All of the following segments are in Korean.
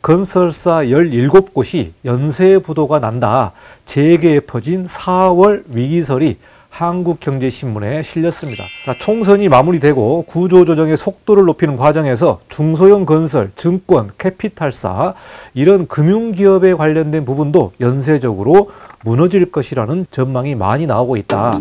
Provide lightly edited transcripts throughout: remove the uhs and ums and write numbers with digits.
건설사 17곳이 연쇄 부도가 난다. 재계에 퍼진 4월 위기설이 한국경제신문에 실렸습니다. 자, 총선이 마무리되고 구조조정의 속도를 높이는 과정에서 중소형 건설, 증권, 캐피탈사 이런 금융기업에 관련된 부분도 연쇄적으로 무너질 것이라는 전망이 많이 나오고 있다.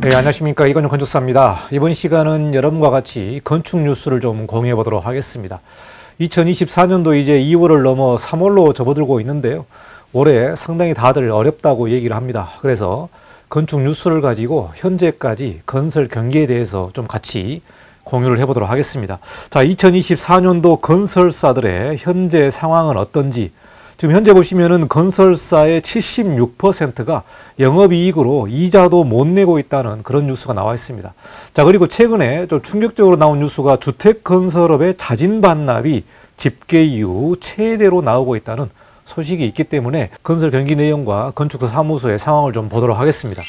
네, 안녕하십니까. 이건영 건축사입니다. 이번 시간은 여러분과 같이 건축 뉴스를 좀 공유해 보도록 하겠습니다. 2024년도 이제 2월을 넘어 3월로 접어들고 있는데요. 올해 상당히 다들 어렵다고 얘기를 합니다. 그래서 건축 뉴스를 가지고 현재까지 건설 경기에 대해서 좀 같이 공유를 해보도록 하겠습니다. 자, 2024년도 건설사들의 현재 상황은 어떤지, 지금 현재 보시면은 건설사의 76%가 영업이익으로 이자도 못 내고 있다는 그런 뉴스가 나와 있습니다. 자, 그리고 최근에 좀 충격적으로 나온 뉴스가 주택건설업의 자진 반납이 집계 이후 최대로 나오고 있다는 소식이 있기 때문에 건설 경기 내용과 건축사 사무소의 상황을 좀 보도록 하겠습니다.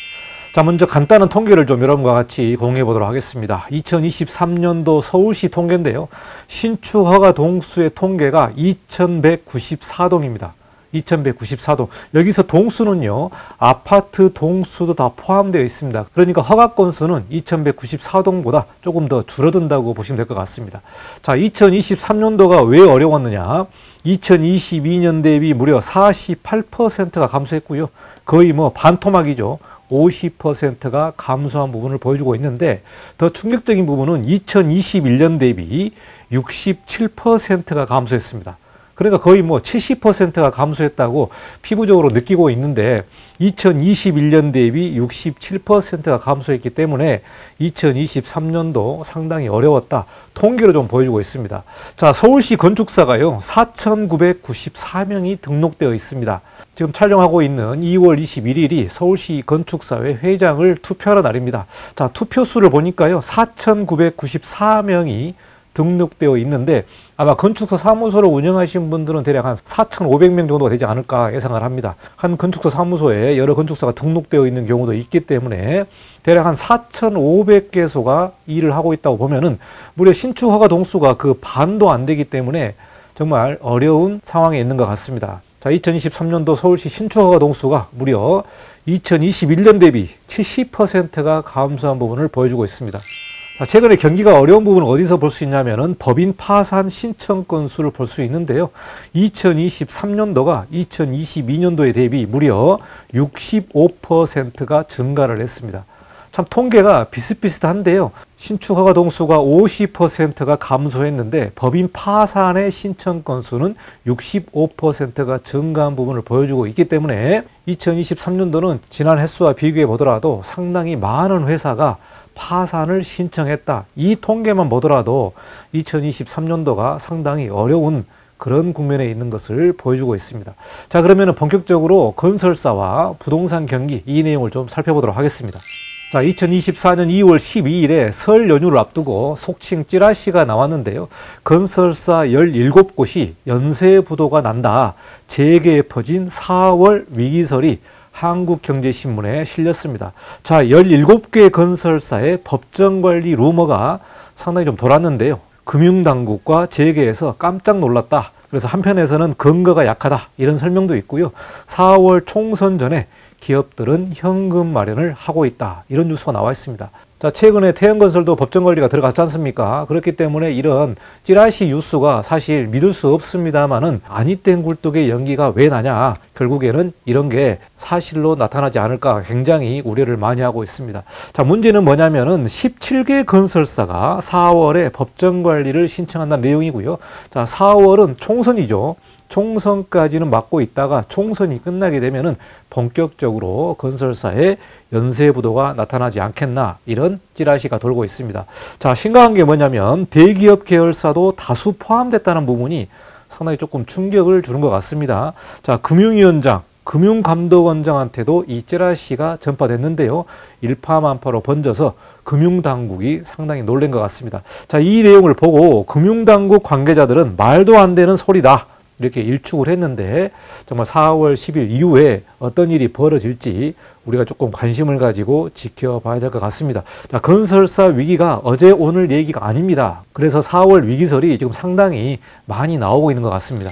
자, 먼저 간단한 통계를 좀 여러분과 같이 공유해 보도록 하겠습니다. 2023년도 서울시 통계인데요. 신축 허가 동수의 통계가 2194동입니다. 2194동. 여기서 동수는요, 아파트 동수도 다 포함되어 있습니다. 그러니까 허가 건수는 2194동보다 조금 더 줄어든다고 보시면 될 것 같습니다. 자, 2023년도가 왜 어려웠느냐? 2022년 대비 무려 48%가 감소했고요. 거의 뭐 반토막이죠. 50%가 감소한 부분을 보여주고 있는데, 더 충격적인 부분은 2021년 대비 67%가 감소했습니다. 그러니까 거의 뭐 70%가 감소했다고 피부적으로 느끼고 있는데, 2021년 대비 67%가 감소했기 때문에 2023년도 상당히 어려웠다. 통계로 좀 보여주고 있습니다. 자, 서울시 건축사가요, 4,994명이 등록되어 있습니다. 지금 촬영하고 있는 2월 21일이 서울시 건축사회 회장을 투표하는 날입니다. 자, 투표수를 보니까요, 4,994명이 등록되어 있는데, 아마 건축사 사무소를 운영하시는 분들은 대략 한 4,500명 정도가 되지 않을까 예상을 합니다. 한 건축사 사무소에 여러 건축사가 등록되어 있는 경우도 있기 때문에 대략 한 4,500개소가 일을 하고 있다고 보면은 무려 신축 허가 동수가 그 반도 안 되기 때문에 정말 어려운 상황에 있는 것 같습니다. 자, 2023년도 서울시 신축 허가 동수가 무려 2021년 대비 70%가 감소한 부분을 보여주고 있습니다. 자, 최근에 경기가 어려운 부분은 어디서 볼 수 있냐면은 법인 파산 신청 건수를 볼 수 있는데요. 2023년도가 2022년도에 대비 무려 65%가 증가를 했습니다. 참 통계가 비슷비슷한데요. 신축 허가 동수가 50%가 감소했는데 법인 파산의 신청 건수는 65%가 증가한 부분을 보여주고 있기 때문에 2023년도는 지난 횟수와 비교해 보더라도 상당히 많은 회사가 파산을 신청했다. 이 통계만 보더라도 2023년도가 상당히 어려운 그런 국면에 있는 것을 보여주고 있습니다. 자, 그러면 본격적으로 건설사와 부동산 경기 이 내용을 좀 살펴보도록 하겠습니다. 자, 2024년 2월 12일에 설 연휴를 앞두고 속칭 찌라시가 나왔는데요. 건설사 17곳이 연쇄 부도가 난다. 재계에 퍼진 4월 위기설이 한국경제신문에 실렸습니다. 자, 17개 건설사의 법정관리 루머가 상당히 좀 돌았는데요. 금융당국과 재계에서 깜짝 놀랐다. 그래서 한편에서는 근거가 약하다. 이런 설명도 있고요. 4월 총선 전에 기업들은 현금 마련을 하고 있다. 이런 뉴스가 나와 있습니다. 자, 최근에 태형건설도 법정관리가 들어갔지 않습니까? 그렇기 때문에 이런 찌라시 뉴스가 사실 믿을 수 없습니다만은 아니땐 굴뚝의 연기가 왜 나냐? 결국에는 이런 게 사실로 나타나지 않을까 굉장히 우려를 많이 하고 있습니다. 자, 문제는 뭐냐면은 17개 건설사가 4월에 법정관리를 신청한다는 내용이고요. 자, 4월은 총선이죠. 총선까지는 막고 있다가 총선이 끝나게 되면은 본격적으로 건설사의 연쇄 부도가 나타나지 않겠나, 이런 찌라시가 돌고 있습니다. 자, 심각한 게 뭐냐면 대기업 계열사도 다수 포함됐다는 부분이 상당히 조금 충격을 주는 것 같습니다. 자, 금융위원장, 금융감독원장한테도 이 찌라시가 전파됐는데요. 일파만파로 번져서 금융당국이 상당히 놀란 것 같습니다. 자, 이 내용을 보고 금융당국 관계자들은 말도 안 되는 소리다. 이렇게 일축을 했는데 정말 4월 10일 이후에 어떤 일이 벌어질지 우리가 조금 관심을 가지고 지켜봐야 될 것 같습니다. 자, 건설사 위기가 어제 오늘 얘기가 아닙니다. 그래서 4월 위기설이 지금 상당히 많이 나오고 있는 것 같습니다.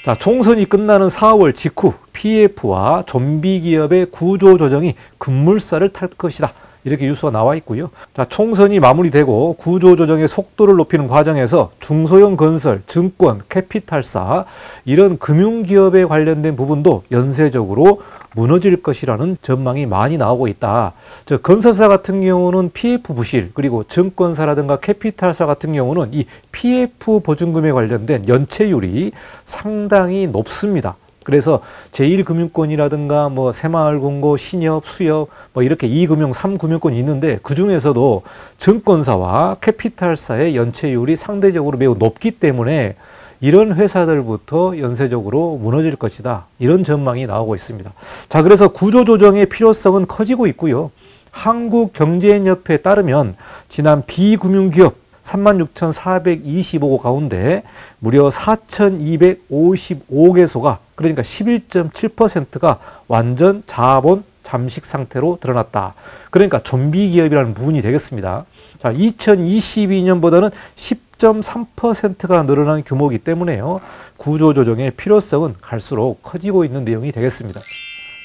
자, 총선이 끝나는 4월 직후 PF와 좀비 기업의 구조조정이 급물살을 탈 것이다. 이렇게 뉴스가 나와 있고요. 자, 총선이 마무리되고 구조조정의 속도를 높이는 과정에서 중소형 건설, 증권, 캐피탈사 이런 금융기업에 관련된 부분도 연쇄적으로 무너질 것이라는 전망이 많이 나오고 있다. 저 건설사 같은 경우는 PF 부실, 그리고 증권사라든가 캐피탈사 같은 경우는 이 PF 보증금에 관련된 연체율이 상당히 높습니다. 그래서 제1금융권이라든가 뭐 새마을금고, 신협, 수협 뭐 이렇게 2금융, 3금융권이 있는데 그 중에서도 증권사와 캐피탈사의 연체율이 상대적으로 매우 높기 때문에 이런 회사들부터 연쇄적으로 무너질 것이다. 이런 전망이 나오고 있습니다. 자, 그래서 구조조정의 필요성은 커지고 있고요. 한국경제협회에 따르면 지난 비금융기업 36,425고 가운데 무려 4,255개소가 그러니까 11.7%가 완전 자본 잠식 상태로 드러났다. 그러니까 좀비 기업이라는 부분이 되겠습니다. 자, 2022년보다는 10.3%가 늘어난 규모이기 때문에요. 구조조정의 필요성은 갈수록 커지고 있는 내용이 되겠습니다.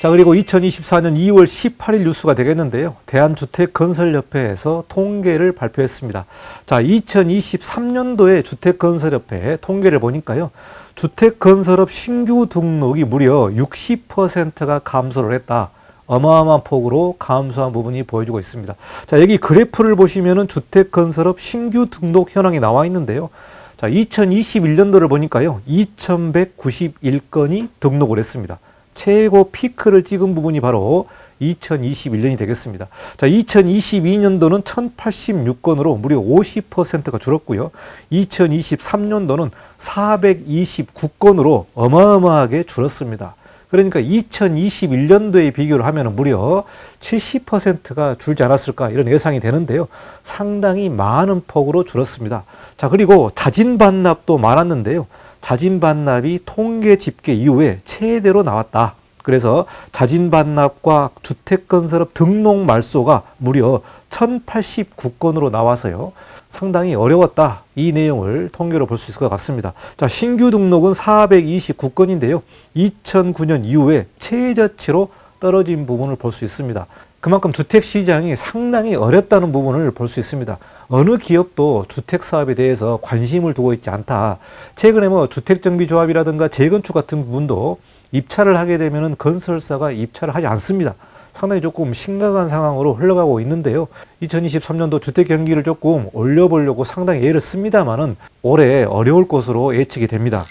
자, 그리고 2024년 2월 18일 뉴스가 되겠는데요. 대한주택건설협회에서 통계를 발표했습니다. 자, 2023년도에 주택건설협회 통계를 보니까요. 주택건설업 신규 등록이 무려 60%가 감소를 했다. 어마어마한 폭으로 감소한 부분이 보여주고 있습니다. 자, 여기 그래프를 보시면은 주택건설업 신규 등록 현황이 나와 있는데요. 자, 2021년도를 보니까요. 2,191건이 등록을 했습니다. 최고 피크를 찍은 부분이 바로 2021년이 되겠습니다. 자, 2022년도는 1,086건으로 무려 50%가 줄었고요. 2023년도는 429건으로 어마어마하게 줄었습니다. 그러니까 2021년도에 비교를 하면 무려 70%가 줄지 않았을까 이런 예상이 되는데요. 상당히 많은 폭으로 줄었습니다. 자, 그리고 자진반납도 많았는데요. 자진반납이 통계 집계 이후에 최대로 나왔다. 그래서 자진반납과 주택건설업 등록 말소가 무려 1,089건으로 나와서요. 상당히 어려웠다. 이 내용을 통계로 볼 수 있을 것 같습니다. 자, 신규 등록은 429건인데요. 2009년 이후에 최저치로 떨어진 부분을 볼 수 있습니다. 그만큼 주택시장이 상당히 어렵다는 부분을 볼 수 있습니다. 어느 기업도 주택사업에 대해서 관심을 두고 있지 않다. 최근에 뭐 주택정비조합이라든가 재건축 같은 부분도 입찰을 하게 되면 건설사가 입찰을 하지 않습니다. 상당히 조금 심각한 상황으로 흘러가고 있는데요. 2023년도 주택 경기를 조금 올려보려고 상당히 애를 씁니다만은 올해 어려울 것으로 예측이 됩니다.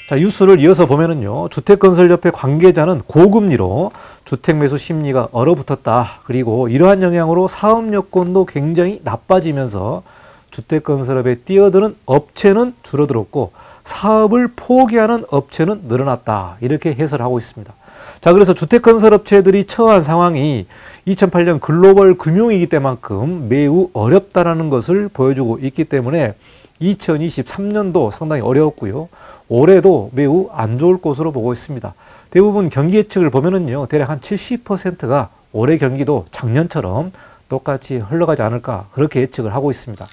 자, 뉴스를 이어서 보면은요. 주택건설협회 관계자는 고금리로 주택 매수 심리가 얼어붙었다. 그리고 이러한 영향으로 사업 여건도 굉장히 나빠지면서 주택건설업에 뛰어드는 업체는 줄어들었고 사업을 포기하는 업체는 늘어났다. 이렇게 해설하고 있습니다. 자, 그래서 주택건설업체들이 처한 상황이 2008년 글로벌 금융위기 때만큼 매우 어렵다라는 것을 보여주고 있기 때문에 2023년도 상당히 어려웠고요. 올해도 매우 안 좋을 것으로 보고 있습니다. 대부분 경기 예측을 보면은요, 대략 한 70%가 올해 경기도 작년처럼 똑같이 흘러가지 않을까 그렇게 예측을 하고 있습니다.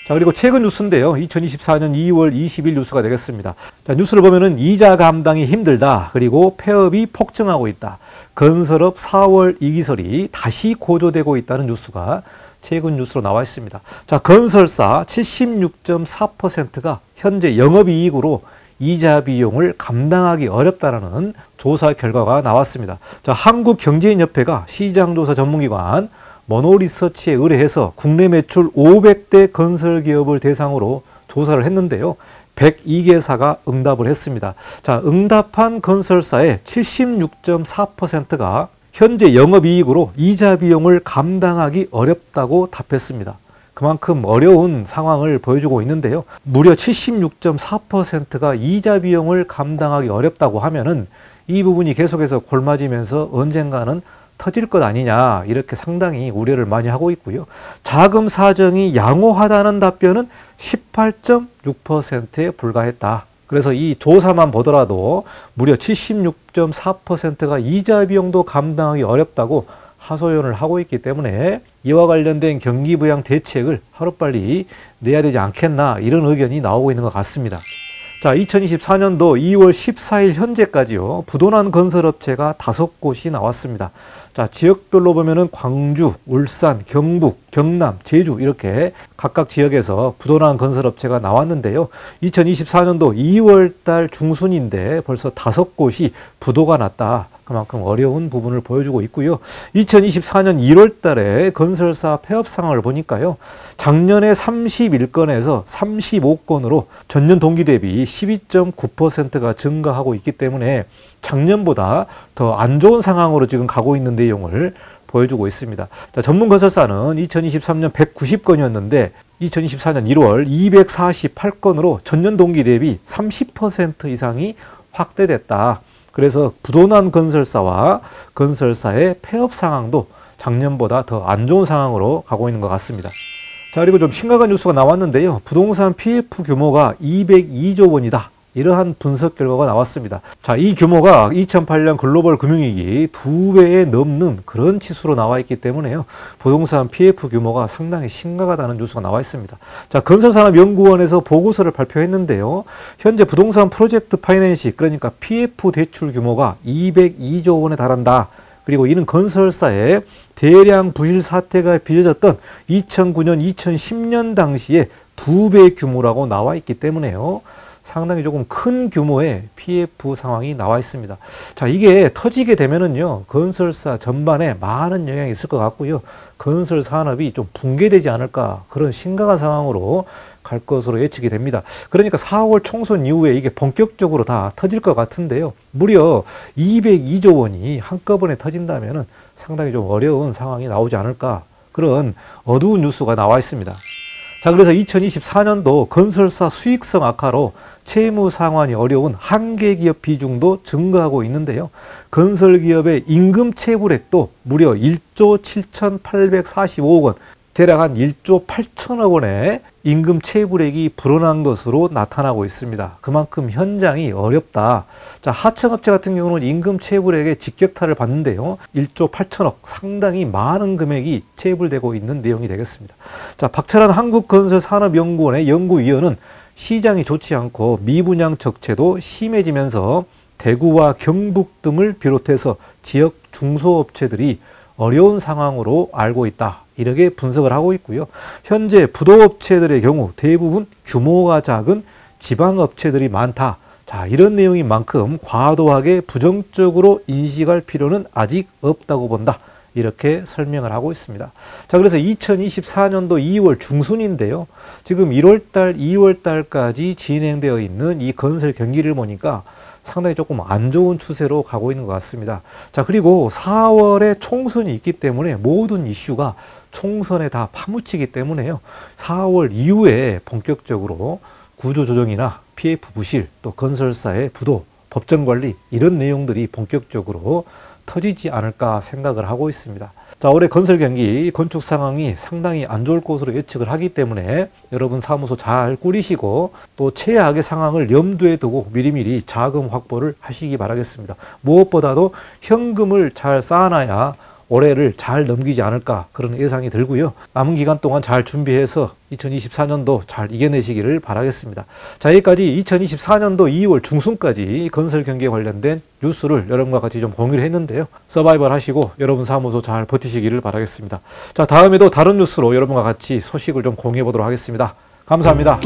자, 그리고 최근 뉴스인데요. 2024년 2월 20일 뉴스가 되겠습니다. 자, 뉴스를 보면은 이자 감당이 힘들다. 그리고 폐업이 폭증하고 있다. 건설업 4월 이기설이 다시 고조되고 있다는 뉴스가 최근 뉴스로 나와 있습니다. 자, 건설사 76.4%가 현재 영업이익으로 이자 비용을 감당하기 어렵다라는 조사 결과가 나왔습니다. 자, 한국경제인협회가 시장조사 전문기관 모노리서치에 의뢰해서 국내 매출 500대 건설기업을 대상으로 조사를 했는데요. 102개사가 응답을 했습니다. 자, 응답한 건설사의 76.4%가 현재 영업이익으로 이자 비용을 감당하기 어렵다고 답했습니다. 그만큼 어려운 상황을 보여주고 있는데요. 무려 76.4%가 이자 비용을 감당하기 어렵다고 하면은 이 부분이 계속해서 골마지면서 언젠가는 터질 것 아니냐 이렇게 상당히 우려를 많이 하고 있고요. 자금 사정이 양호하다는 답변은 18.6%에 불과했다. 그래서 이 조사만 보더라도 무려 76.4%가 이자 비용도 감당하기 어렵다고 하소연을 하고 있기 때문에 이와 관련된 경기부양 대책을 하루빨리 내야 되지 않겠나, 이런 의견이 나오고 있는 것 같습니다. 자, 2024년도 2월 14일 현재까지요, 부도난 건설업체가 5곳이 나왔습니다. 자, 지역별로 보면은 광주, 울산, 경북, 경남, 제주 이렇게 각각 지역에서 부도난 건설업체가 나왔는데요. 2024년도 2월 달 중순인데 벌써 5곳이 부도가 났다. 그만큼 어려운 부분을 보여주고 있고요. 2024년 1월 달에 건설사 폐업 상황을 보니까요, 작년에 31건에서 35건으로 전년 동기 대비 12.9%가 증가하고 있기 때문에 작년보다 더 안 좋은 상황으로 지금 가고 있는 내용을 보여주고 있습니다. 자, 전문 건설사는 2023년 190건이었는데 2024년 1월 248건으로 전년 동기 대비 30% 이상이 확대됐다. 그래서 부도난 건설사와 건설사의 폐업 상황도 작년보다 더 안 좋은 상황으로 가고 있는 것 같습니다. 자, 그리고 좀 심각한 뉴스가 나왔는데요. 부동산 PF 규모가 202조 원이다. 이러한 분석 결과가 나왔습니다. 자, 이 규모가 2008년 글로벌 금융위기 2배에 넘는 그런 치수로 나와 있기 때문에요, 부동산 PF 규모가 상당히 심각하다는 뉴스가 나와 있습니다. 자, 건설산업연구원에서 보고서를 발표했는데요. 현재 부동산 프로젝트 파이낸시, 그러니까 PF 대출 규모가 202조 원에 달한다. 그리고 이는 건설사의 대량 부실 사태가 빚어졌던 2009년, 2010년 당시에 2배 규모라고 나와 있기 때문에요, 상당히 조금 큰 규모의 PF 상황이 나와 있습니다. 자, 이게 터지게 되면은요, 건설사 전반에 많은 영향이 있을 것 같고요, 건설 산업이 좀 붕괴되지 않을까, 그런 심각한 상황으로 갈 것으로 예측이 됩니다. 그러니까 4월 총선 이후에 이게 본격적으로 다 터질 것 같은데요, 무려 202조 원이 한꺼번에 터진다면은 상당히 좀 어려운 상황이 나오지 않을까, 그런 어두운 뉴스가 나와 있습니다. 자, 그래서 2024년도 건설사 수익성 악화로 채무 상환이 어려운 한계기업 비중도 증가하고 있는데요. 건설기업의 임금 체불액도 무려 1조 7,845억 원, 대략 한 1조 8천억 원의 임금 체불액이 불어난 것으로 나타나고 있습니다. 그만큼 현장이 어렵다. 자, 하청업체 같은 경우는 임금 체불액의 직격탄을 받는데요, 1조 8천억, 상당히 많은 금액이 체불되고 있는 내용이 되겠습니다. 자, 박철환 한국건설산업연구원의 연구위원은 시장이 좋지 않고 미분양 적체도 심해지면서 대구와 경북 등을 비롯해서 지역 중소업체들이 어려운 상황으로 알고 있다. 이렇게 분석을 하고 있고요. 현재 부도업체들의 경우 대부분 규모가 작은 지방업체들이 많다. 자, 이런 내용인 만큼 과도하게 부정적으로 인식할 필요는 아직 없다고 본다. 이렇게 설명을 하고 있습니다. 자, 그래서 2024년도 2월 중순인데요. 지금 1월달, 2월달까지 진행되어 있는 이 건설 경기를 보니까 상당히 조금 안 좋은 추세로 가고 있는 것 같습니다. 자, 그리고 4월에 총선이 있기 때문에 모든 이슈가 총선에 다 파묻히기 때문에요, 4월 이후에 본격적으로 구조조정이나 PF 부실, 또 건설사의 부도, 법정관리, 이런 내용들이 본격적으로 터지지 않을까 생각을 하고 있습니다. 자, 올해 건설 경기, 건축 상황이 상당히 안 좋을 것으로 예측을 하기 때문에 여러분 사무소 잘 꾸리시고 또 최악의 상황을 염두에 두고 미리미리 자금 확보를 하시기 바라겠습니다. 무엇보다도 현금을 잘 쌓아놔야 올해를 잘 넘기지 않을까, 그런 예상이 들고요. 남은 기간 동안 잘 준비해서 2024년도 잘 이겨내시기를 바라겠습니다. 자, 여기까지 2024년도 2월 중순까지 건설 경기에 관련된 뉴스를 여러분과 같이 좀 공유를 했는데요. 서바이벌 하시고 여러분 사무소 잘 버티시기를 바라겠습니다. 자, 다음에도 다른 뉴스로 여러분과 같이 소식을 좀 공유해 보도록 하겠습니다. 감사합니다.